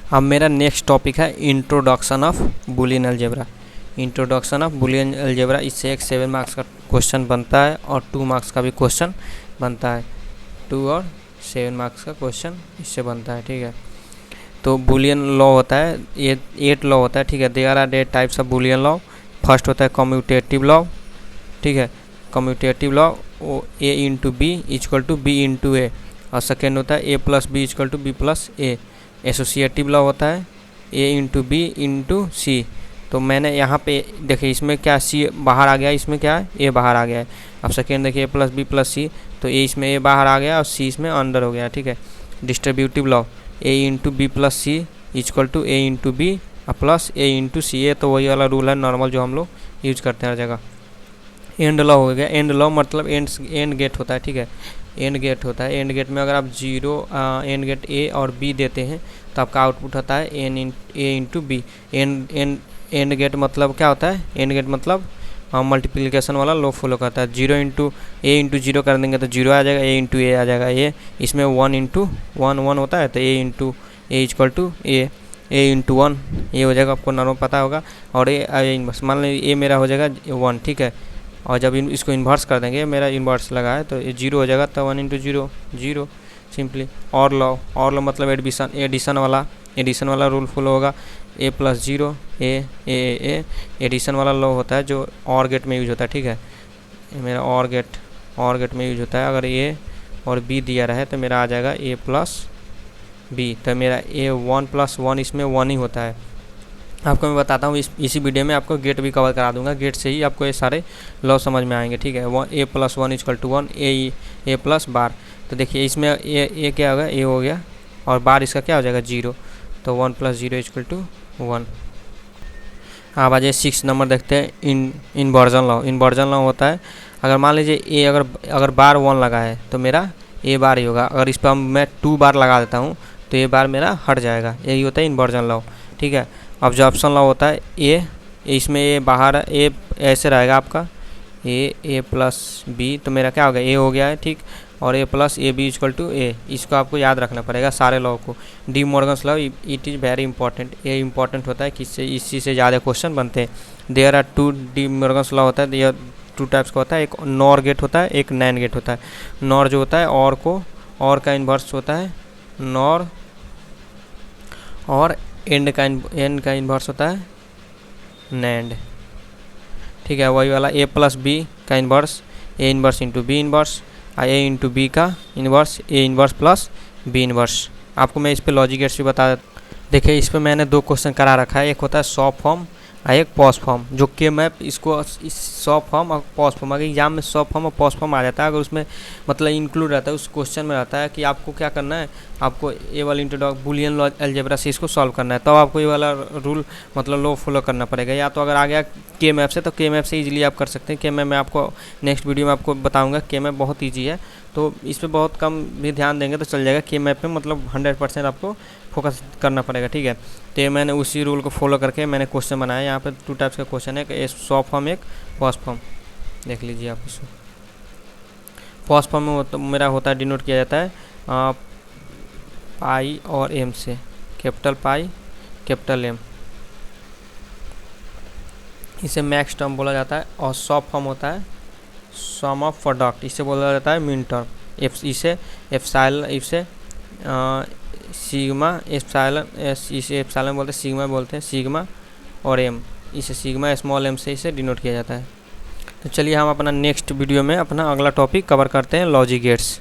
अब मेरा next topic है introduction of Boolean algebra. Introduction of Boolean algebra, इससे एक 7 मार्क्स का क्वेश्चन बनता है और 2 मार्क्स का भी क्वेश्चन बनता है। 2 और 7 मार्क्स का क्वेश्चन इससे बनता है, ठीक है। तो बूलियन लॉ होता है, ये 8 लॉ होता है, ठीक है। There are 8 types of Boolean law. First होता है कम्यूटेटिव लॉ, ठीक है। Commutative law A into B equal to B into A, और सेकेंड होता है A plus B equal to B plus A. Associative law होता है A into B into C. तो मैंने यहाँ पे देखिए इसमें क्या सी बाहर आ गया, इसमें क्या है ए बाहर आ गया है। अब सेकेंड देखिए ए प्लस बी प्लस सी, तो ए इसमें ए बाहर आ गया और सी इसमें अंदर हो गया, ठीक है। Distributive law A into B plus C equal to A into B plus A into C. ये तो वही वाला रूल है नॉर्मल जो हम लोग यूज करते हैं हर जगह। एंड लॉ हो गया, एंड लॉ मतलब एंड गेट होता है, ठीक है। एंड गेट होता है, एंड गेट में अगर आप एंड गेट ए और बी देते हैं तो आपका आउटपुट होता है A into B. And gate मतलब क्या होता है, एंड गेट मतलब मल्टीप्लिकेशन वाला लॉ फॉलो करता है। 0 इंटू ए इंटू 0 कर देंगे तो 0 आ जाएगा, ए इंटू ए आ जाएगा ए। इसमें 1 इंटू 1 होता है, तो A into A equal to A into 1 ये हो जाएगा, आपको नॉर्मल पता होगा। और ए मान लीजिए ए मेरा हो जाएगा 1, ठीक है। और जब इसको इन्वर्स कर देंगे, मेरा इन्वर्स लगा है तो ये 0 हो जाएगा, तो 1 इंटू 0 0 सिंपली। और लॉ मतलब एडिशन वाला रूल फॉलो होगा। ए प्लस 0 ए एडिशन वाला लॉ होता है जो और गेट में यूज होता है, ठीक है। मेरा और गेट में यूज होता है। अगर ए और बी दिया रहे तो मेरा आ जाएगा ए प्लस बी, तो मेरा ए 1 प्लस 1 इसमें 1 ही होता है। आपको मैं बताता हूँ इसी वीडियो में आपको गेट भी कवर करा दूंगा, गेट से ही आपको ये सारे लॉ समझ में आएंगे, ठीक है। A plus 1 equal to 1 A plus bar. तो देखिए इसमें ए क्या होगा, ए हो गया और बार इसका क्या हो जाएगा 0, तो 1 प्लस 0 इक्वल टू 1। आप आ जाइए 6 नंबर देखते हैं इन्वर्जन लॉ। इन्वर्जन लॉ होता है अगर मान लीजिए ए अगर बार 1 लगा है तो मेरा ए बार ही होगा। अगर इस पर मैं 2 बार लगा देता हूँ तो ए बार मेरा हट जाएगा, यही होता है इन्वर्जन लॉ, ठीक है। ऑब्जर्प्शन लॉ होता है ए, इसमें ए बाहर ए ऐसे रहेगा आपका ए प्लस बी, तो मेरा क्या हो गया ए हो गया है, ठीक। और A plus A B equal to A, इसको आपको याद रखना पड़ेगा सारे लॉ को। De Morgan's law it is very important, ये इंपॉर्टेंट होता है किससे इसी से ज़्यादा क्वेश्चन बनते हैं। There are 2 De Morgan's law होता है, 2 टाइप्स का होता है, एक नॉर गेट होता है, एक नैन गेट होता है। नॉर जो होता है और का इन्वर्स होता है नॉर, और एंड का इन्वर्स होता है नैंड, ठीक है। वही वाला ए प्लस बी का inverse A inverse into B inverse, A into B का inverse A inverse plus B inverse. आपको मैं इस पे लॉजिक गेट्स भी बता देता। देखिए इस पे मैंने 2 क्वेश्चन करा रखा है, एक होता है सॉफ्ट फॉर्म और एक पॉज फॉर्म। जो के मैप इसको इस सॉफ्ट फॉर्म और पॉज फॉर्म, अगर एग्जाम में सॉफ्ट फॉर्म और पॉज फॉर्म आ जाता है, अगर उसमें मतलब इंक्लूड रहता है उस क्वेश्चन में रहता है कि आपको क्या करना है, आपको ये वाला इंट्रोडक्शन बूलियन लॉ अलजेब्रा से इसको सॉल्व करना है, तब आपको ये वाला रूल मतलब लॉ फॉलो करना पड़ेगा। या तो अगर आ गया के मैप से तो के मैप से इजीली आप कर सकते हैं। के मैप मैं आपको नेक्स्ट वीडियो में आपको बताऊंगा, के मैप बहुत ईजी है, तो इस पर बहुत कम भी ध्यान देंगे तो चल जाएगा। के मैप पे मतलब 100% आपको फोकस करना पड़ेगा, ठीक है। तो ये मैंने उसी रूल को फॉलो करके मैंने क्वेश्चन बनाया। यहाँ पे 2 टाइप्स का क्वेश्चन है, एक सॉफ्ट फॉर्म एक पॉज फॉर्म। देख लीजिए आप इसको। पॉज फॉर्म में तो मेरा होता है डिनोट किया जाता है पाई और एम से, कैपिटल पाई कैपिटल एम, इसे मैक्स टर्म बोला जाता है। और सॉफ्ट फॉर्म होता है सम ऑफ प्रोडक्ट, इसे बोला जाता है मिन टर्म। इसे सिग्मा एप्सिलॉन, इसे एप्सिलॉन बोलते हैं, सिग्मा बोलते हैं, सिग्मा और एम, इसे सिग्मा स्मॉल एम से इसे डिनोट किया जाता है। तो चलिए हम अपना नेक्स्ट वीडियो में अपना अगला टॉपिक कवर करते हैं, लॉजिक गेट्स।